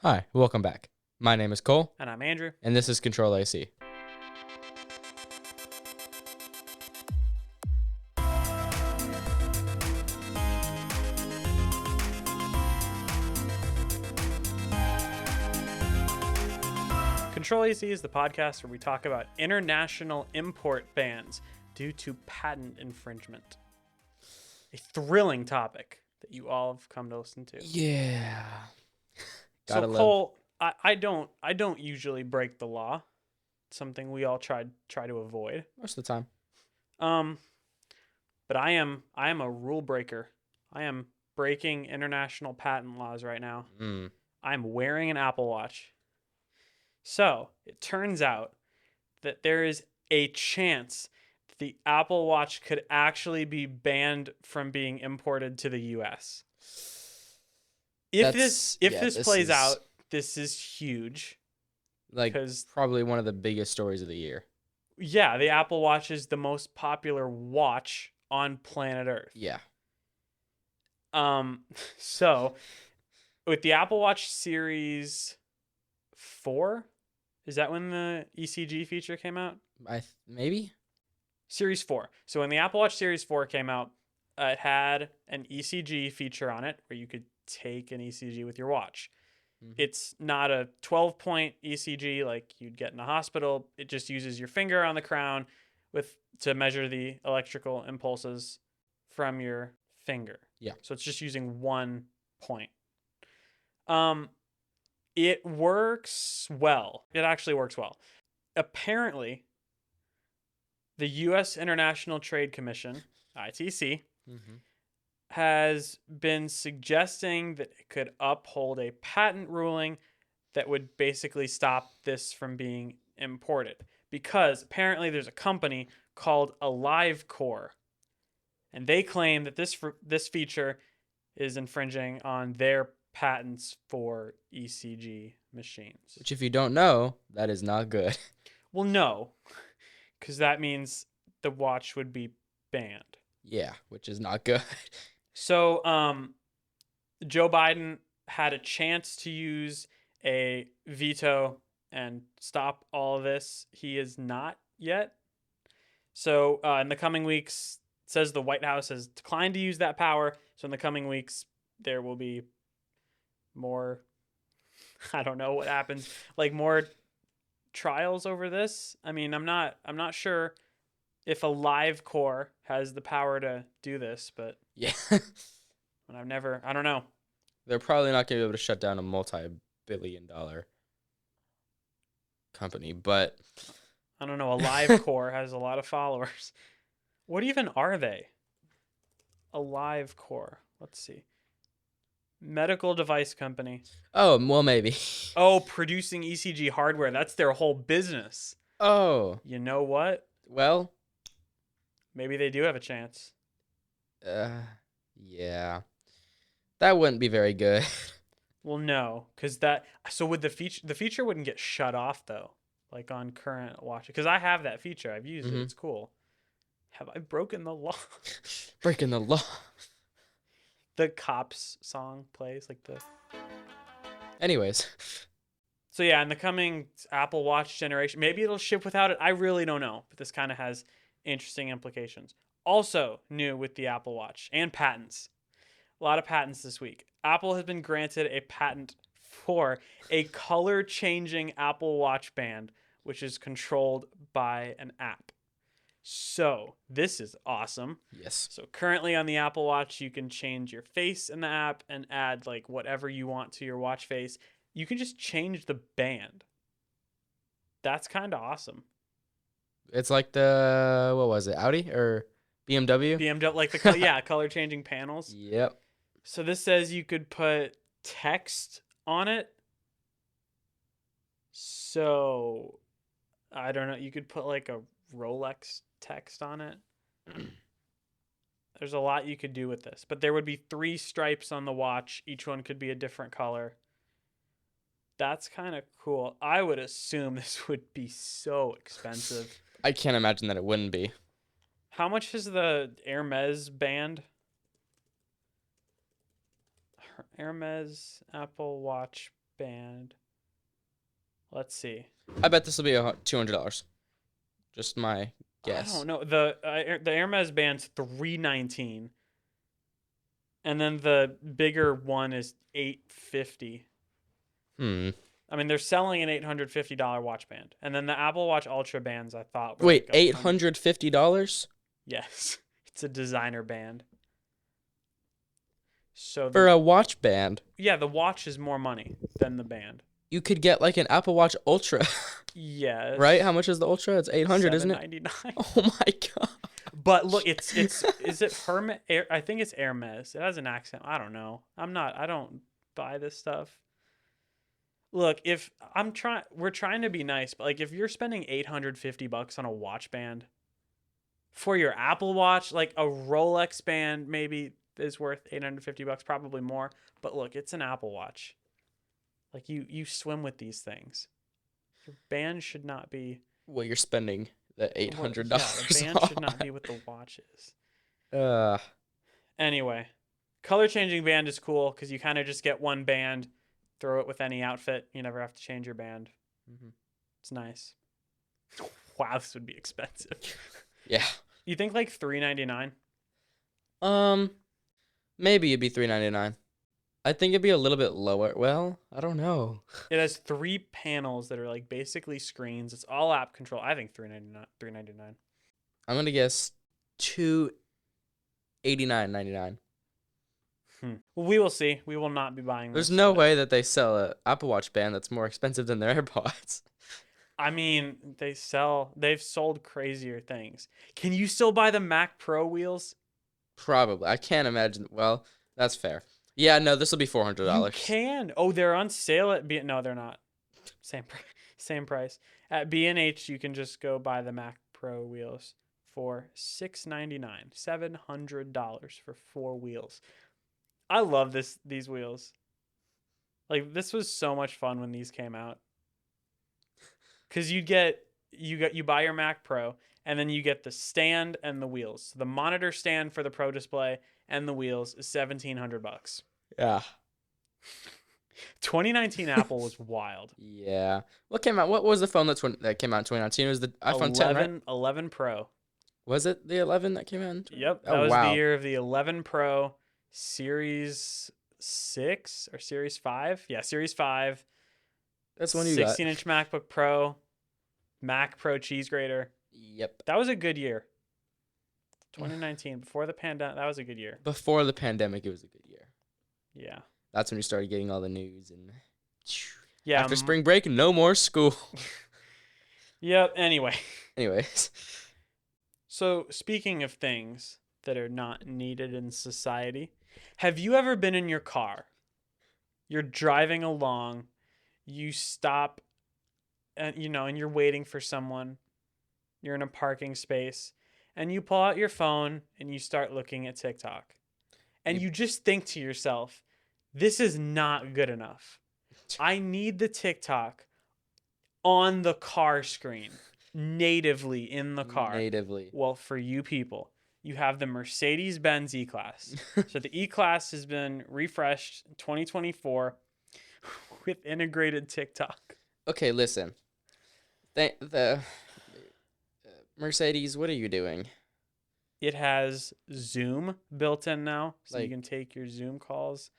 Hi, welcome back. My name is Cole, And I'm Andrew. and this is CTRL-AC. CTRL-AC is the podcast where we talk about international import bans due to patent infringement. A thrilling topic that you all have come to listen to. Yeah. So Cole, I don't usually break the law. It's something we all try to avoid. Most of the time. But I am a rule breaker. I am breaking international patent laws right now. I'm wearing an Apple Watch. So it turns out that there is a chance that the Apple Watch could actually be banned from being imported to the U.S. If this plays out, this is huge. Because probably one of the biggest stories of the year. Yeah, the Apple Watch is the most popular watch on planet Earth. Yeah. So with the Apple Watch Series 4, is that when the ECG feature came out? Maybe? Series 4. So when the Apple Watch Series 4 came out, it had an ECG feature on it where you could take an ECG with your watch. Mm-hmm. It's not a 12-point ECG like you'd get in a hospital. It just uses your finger on the crown to measure the electrical impulses from your finger. Yeah. So it's just using 1 point. It works well. It actually works well. Apparently, the U.S. International Trade Commission, ITC, has been suggesting that it could uphold a patent ruling that would basically stop this from being imported. Because apparently there's a company called AliveCore, and they claim that this feature is infringing on their patents for ECG machines. Which, if you don't know, that is not good. Well, no, because that means the watch would be banned. Yeah, which is not good. So, Joe Biden had a chance to use a veto and stop all of this. He is not yet. So, in the coming weeks, it says the White House has declined to use that power. So, in the coming weeks, there will be more, I don't know what happens, like more trials over this. I mean, I'm not sure if AliveCore has the power to do this, but yeah. And I don't know. They're probably not going to be able to shut down a multi-billion-dollar company, but I don't know. AliveCore has a lot of followers. What even are they? AliveCore. Let's see. Medical device company. Oh, well, maybe. Oh, producing ECG hardware. That's their whole business. Oh. You know what? Well, maybe they do have a chance. Yeah. That wouldn't be very good. Well, no, because so would the feature wouldn't get shut off though, like on current watch. Because I have that feature. I've used it. It's cool. Have I broken the law? Breaking the law. The Cops song plays like the. Anyways. So yeah, in the coming Apple Watch generation, maybe it'll ship without it. I really don't know, but this kind of has interesting implications. Also new with the Apple Watch and patents. A lot of patents this week. Apple has been granted a patent for a color-changing Apple Watch band, which is controlled by an app. So this is awesome. Yes. So currently on the Apple Watch, you can change your face in the app and add like whatever you want to your watch face. You can just change the band. That's kind of awesome. It's like the, what was it, Audi or BMW? BMW, like the color changing panels. Yep. So this says you could put text on it. So I don't know. You could put like a Rolex text on it. There's a lot you could do with this, but there would be 3 stripes on the watch. Each one could be a different color. That's kind of cool. I would assume this would be so expensive. I can't imagine that it wouldn't be. How much is the Hermes band? Hermes Apple Watch band. Let's see. I bet this will be $200. Just my guess. I don't know. The Hermes band's $319, and then the bigger one is $850. I mean, they're selling an $850 watch band, and then the Apple Watch Ultra bands I thought were Wait, like $850? Yes, it's a designer band. So For a watch band? Yeah, the watch is more money than the band. You could get like an Apple Watch Ultra. Yes. Right? How much is the Ultra? It's 800, isn't it? $799. Oh my god. But look, it's is it Hermes? I think it's Hermes. It has an accent. I don't know. I don't buy this stuff. Look, we're trying to be nice, but like if you're spending $850 on a watch band for your Apple Watch, like a Rolex band maybe is worth $850, probably more. But look, it's an Apple Watch. Like you swim with these things. Your band should not be. Well, you're spending the $800. Yeah, the band should not be what the watch is. Anyway, color changing band is cool because you kind of just get one band, throw it with any outfit. You never have to change your band. Mm-hmm. It's nice. Wow, this would be expensive. Yeah. You think like $399? Maybe it'd be $399. I think it'd be a little bit lower. Well, I don't know. It has 3 panels that are like basically screens. It's all app control. I think $399. I'm gonna guess $289.99. Well, we will see. We will not be buying this. There's no way that they sell an Apple Watch band that's more expensive than their AirPods. I mean, they've sold crazier things. Can you still buy the Mac Pro wheels? Probably. I can't imagine. Well, that's fair. Yeah, no, this will be $400. You can. Oh, they're on sale at No, they're not. Same price. At B&H, you can just go buy the Mac Pro wheels for $699. $700 for 4 wheels. I love these wheels. Like, this was so much fun when these came out. Cuz you buy your Mac Pro and then you get the stand and the wheels. So the monitor stand for the Pro display and the wheels is $1,700. Yeah. 2019 Apple was wild. Yeah. What came out? What was the phone that came out in 2019? It was the iPhone 10, right? 11 Pro. Was it the 11 that came out? Yep. That was the year of the 11 Pro, Series 6 or Series 5. Yeah, Series 5. That's when you got 16-inch MacBook Pro, Mac Pro cheese grater. Yep. That was a good year. 2019, before the pandemic, that was a good year. Before the pandemic, it was a good year. Yeah. That's when you started getting all the news and yeah. After spring break, no more school. Yep. Anyways. So speaking of things that are not needed in society, have you ever been in your car? You're driving along, you stop, and you're waiting for someone. You're in a parking space, and you pull out your phone and you start looking at TikTok, and you just think to yourself, "This is not good enough. I need the TikTok on the car screen, natively in the car." Natively. Well, for you people, you have the Mercedes-Benz E-Class. So the E-Class has been refreshed in 2024 with integrated TikTok. Okay, listen. The Mercedes, what are you doing? It has Zoom built in now, so you Like- can take your Zoom calls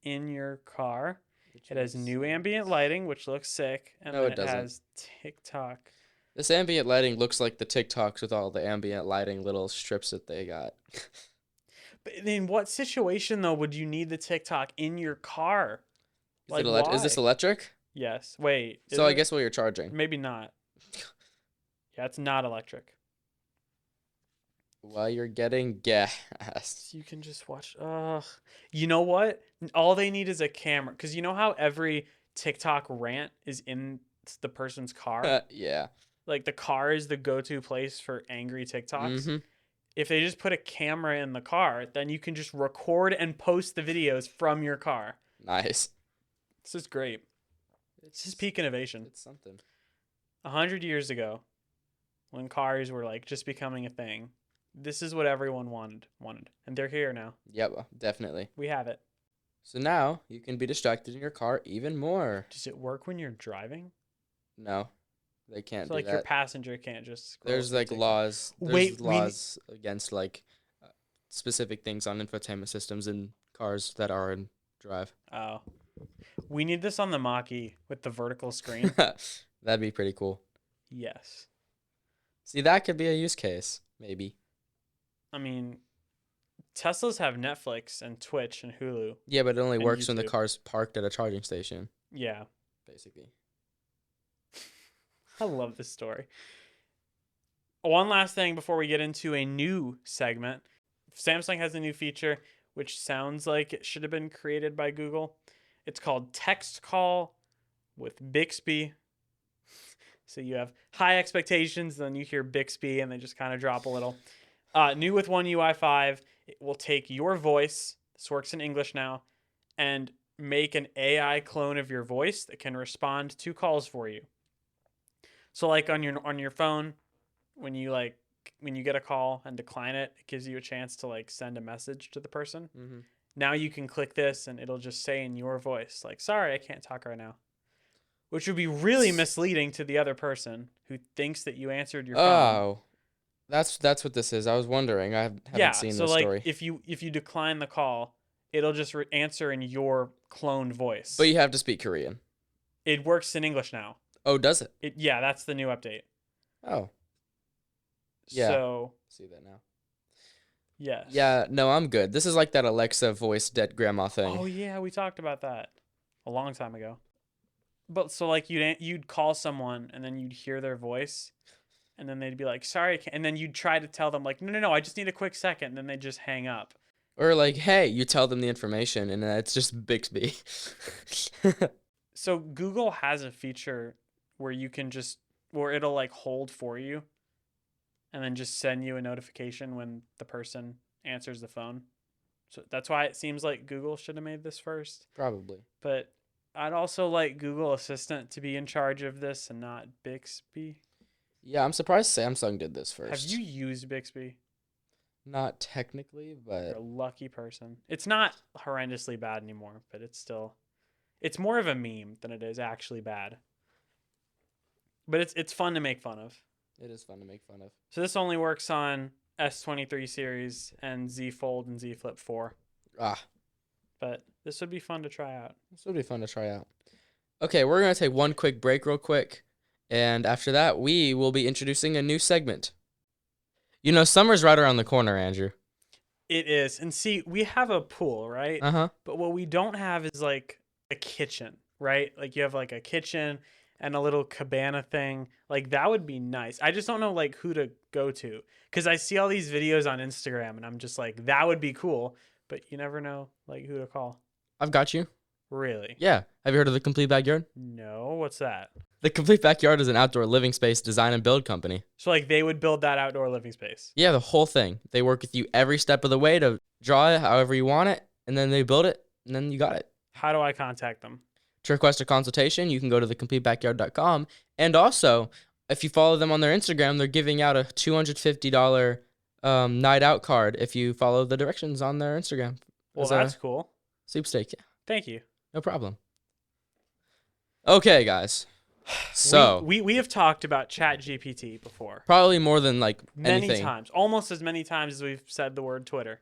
in your car. It has new ambient lighting, which looks sick, and No, then it it doesn't. has TikTok. This ambient lighting looks like the TikToks with all the ambient lighting little strips that they got. But in what situation though would you need the TikTok in your car? Is this why? electric? Yes. Wait. So I it? guess while you're charging. Maybe not. Yeah, it's not electric. While you're getting gas. You can just watch. You know what? All they need is a camera, because you know how every TikTok rant is in the person's car. Yeah. Like the car is the go-to place for angry TikToks. Mm-hmm. If they just put a camera in the car, then you can just record and post the videos from your car. Nice. This is great. This is peak innovation. It's something. 100 years ago, when cars were like just becoming a thing, this is what everyone wanted, and they're here now. Yep, definitely. We have it. So now you can be distracted in your car even more. Does it work when you're driving? No, they can't So do like your that. passenger can't just scroll There's through like TikTok. laws. Wait, There's laws against like specific things on infotainment systems in cars that are in drive. oh, we need this on the Mach-E with the vertical screen. That'd be pretty cool. Yes. See, that could be a use case, maybe. I mean, Teslas have Netflix and Twitch and Hulu Yeah, but it only and works when the YouTube. car's parked at a charging station, Yeah. basically. I love this story. One last thing before we get into a new segment. Samsung has a new feature which sounds like it should have been created by Google. It's called Text Call with Bixby. So you have high expectations, then you hear Bixby and they just kind of drop a little. New with One UI 5, it will take your voice, this works in English now, and make an AI clone of your voice that can respond to calls for you. So like on your phone, when you get a call and decline it, it gives you a chance to like send a message to the person. Mm-hmm. Now you can click this and it'll just say in your voice, like, sorry, I can't talk right now. Which would be really misleading to the other person who thinks that you answered your phone. Oh, that's what this is. I was wondering. I haven't seen So this like story. if you decline the call, it'll just answer in your cloned voice. But you have to speak Korean. It works in English now. Oh, does it? Yeah, that's the new update. Oh. Yeah. So See that now. yes. Yeah, no, I'm good. This is like that Alexa voice dead grandma thing. Oh yeah, we talked about that a long time ago. But so like you'd call someone and then you'd hear their voice, and then they'd be like, "Sorry," and then you'd try to tell them like, "No, I just need a quick second," and then they just hang up. Or like, hey, you tell them the information and it's just Bixby. So Google has a feature where you can where it'll like hold for you, and then just send you a notification when the person answers the phone. So that's why it seems like Google should have made this first. Probably. But I'd also like Google Assistant to be in charge of this and not Bixby. Yeah, I'm surprised Samsung did this first. Have you used Bixby? Not technically, but You're a lucky person. It's not horrendously bad anymore, but it's more of a meme than it is actually bad. But it's fun to make fun of. it is fun to make fun of. So this only works on S23 series and Z Fold and Z Flip 4. Ah, But this would be fun to try out. this would be fun to try out. Okay, we're going to take one quick break real quick. And after that, we will be introducing a new segment. You know, summer's right around the corner, Andrew. It is. And see, we have a pool, right? Uh-huh. But what we don't have is like a kitchen, right? Like you have like a kitchen and a little cabana thing. Like that would be nice. I just don't know like who to go to, because I see all these videos on Instagram and I'm just like, that would be cool, but you never know like who to call. I've got you. Really? Yeah. Have you heard of the Complete Backyard? No, what's that? The Complete Backyard is an outdoor living space design and build company. So like they would build that outdoor living space. Yeah, the whole thing. They work with you every step of the way to draw it however you want it, and then they build it, and then you got it. How do I contact them? To request a consultation, you can go to thecompletebackyard.com. And also, if you follow them on their Instagram, they're giving out a $250 night out card if you follow the directions on their Instagram. Well, that's cool. Sweepstake. Yeah, Thank you. no problem. Okay, guys. So, we have talked about ChatGPT before. probably more than like Many anything. times. Almost as many times as we've said the word Twitter.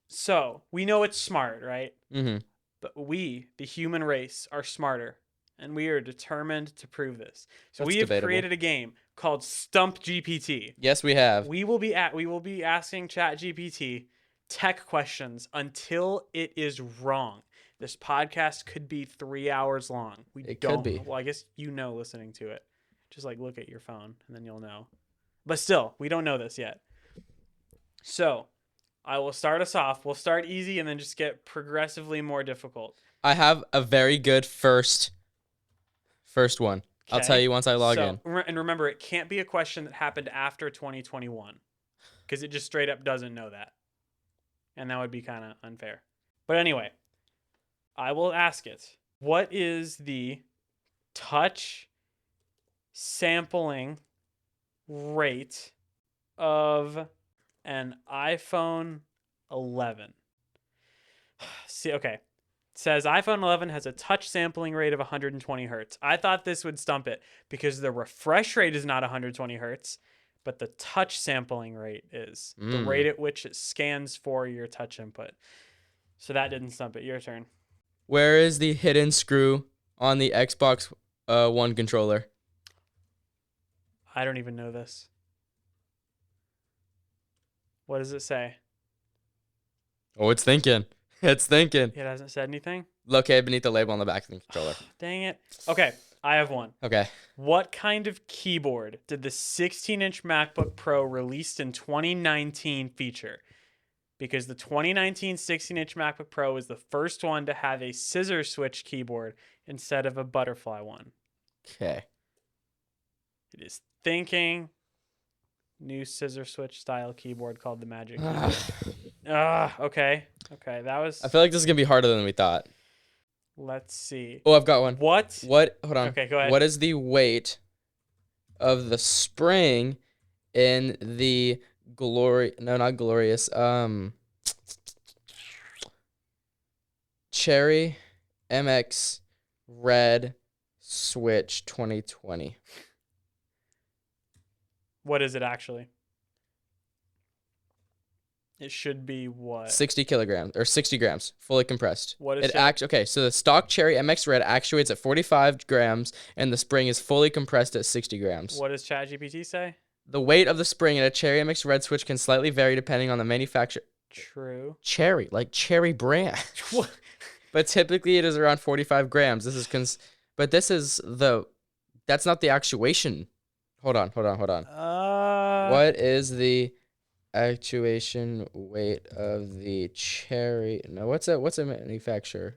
So, we know it's smart, right? Mm-hmm. But we, the human race, are smarter. And we are determined to prove this. So That's we have debatable. created a game called Stump GPT. Yes, we have. We will be asking ChatGPT tech questions until it is wrong. This podcast could be 3 hours long. It could be. Well, I guess you know listening to it. Just like look at your phone and then you'll know. But still, we don't know this yet. So I will start us off. We'll start easy and then just get progressively more difficult. I have a very good first one. I'll tell you once I log in. And remember, it can't be a question that happened after 2021 because it just straight up doesn't know that. And that would be kind of unfair. But anyway, I will ask it, what is the touch sampling rate of an iPhone 11? See, okay. It says iPhone 11 has a touch sampling rate of 120 hertz. I thought this would stump it because the refresh rate is not 120 hertz, but the touch sampling rate is the rate at which it scans for your touch input. So that didn't stump it. Your turn. Where is the hidden screw on the Xbox One controller? I don't even know this. What does it say? Oh, it's thinking. It's thinking. It hasn't said anything. Located beneath the label on the back of the controller. Dang it. Okay, I have one. Okay. What kind of keyboard did the 16-inch MacBook Pro released in 2019 feature? Because the 2019 16-inch MacBook Pro was the first one to have a scissor switch keyboard instead of a butterfly one. Okay. It is thinking. New scissor switch style keyboard called the Magic Keyboard. Okay. Okay, that was... I feel like this is going to be harder than we thought. Let's see. Oh, I've got one. What? Hold on. Okay, go ahead. What is the weight of the spring in the Cherry MX Red Switch 2020? What is it actually? It should be what? 60 kilograms or 60 grams, fully compressed. What is it? Okay, so the stock Cherry MX Red actuates at 45 grams, and the spring is fully compressed at 60 grams. What does ChatGPT say? The weight of the spring in a Cherry MX Red switch can slightly vary depending on the manufacturer. True. Cherry, like cherry brand. But typically it is around 45 grams. This is that's not the actuation. Hold on. What is the actuation weight of the Cherry? No, what's a manufacturer?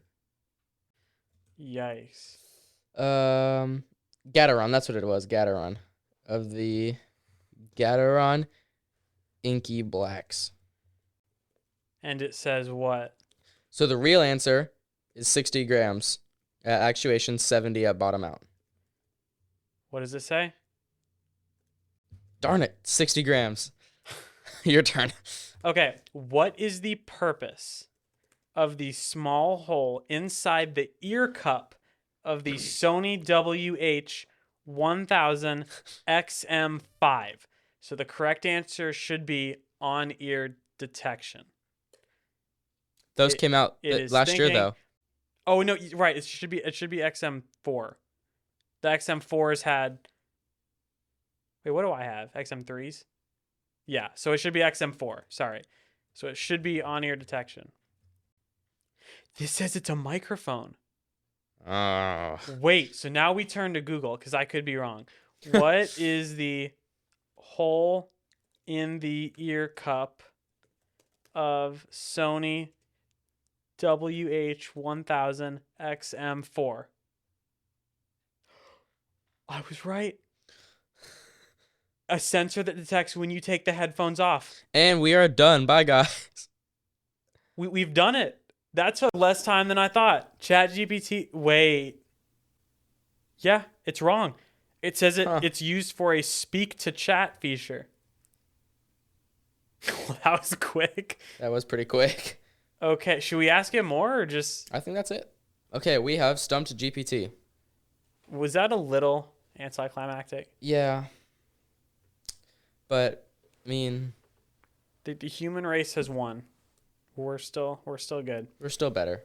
Yikes. Gateron, that's what it was. Gateron. Of the Gateron Inky Blacks. And it says what? So the real answer is 60 grams. Actuation 70 at bottom out. What does it say? Darn it, 60 grams. Your turn. Okay, what is the purpose of the small hole inside the ear cup of the Sony WH-1000 XM5? So the correct answer should be on-ear detection. Those came out last year, though. Oh no, right. It should be XM4. The XM4s had. Wait, what do I have? XM3s? Yeah, so it should be XM4. Sorry. So it should be on-ear detection. This says it's a microphone. Oh. Wait, so now we turn to Google because I could be wrong. What is the hole in the ear cup of Sony WH-1000 XM4? I was right. A sensor that detects when you take the headphones off. And we are done. Bye, guys. We've done it. That took less time than I thought. ChatGPT. Wait. Yeah, it's wrong. It says it's used for a speak to chat feature. That was quick. That was pretty quick. Okay, should we ask it more or just... I think that's it. Okay, we have stumped GPT. Was that a little anticlimactic? Yeah. But, I mean... The human race has won. We're still good. We're still better.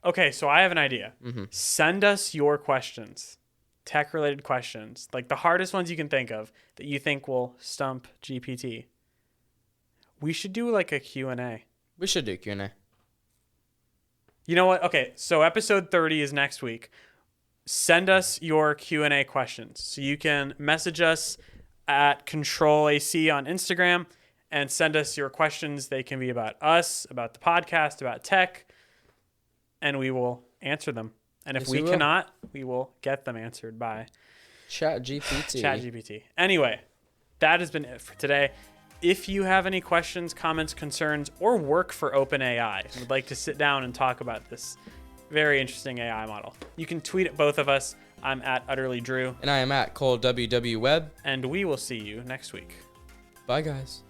Okay, so I have an idea. Mm-hmm. Send us your questions. Tech-related questions. Like the hardest ones you can think of that you think will stump GPT. We should do like a Q&A. We should do Q&A. You know what? Okay, so episode 30 is next week. Send us your Q&A questions. So you can message us at CTRL-AC on Instagram and send us your questions. They can be about us, about the podcast, about tech, and we will answer them. And if we cannot, we will get them answered by ChatGPT. Anyway, that has been it for today. If you have any questions, comments, concerns, or work for OpenAI and would like to sit down and talk about this very interesting AI model, you can tweet at both of us. I'm at UtterlyDrew. And I am at ColeWW Webb. And we will see you next week. Bye, guys.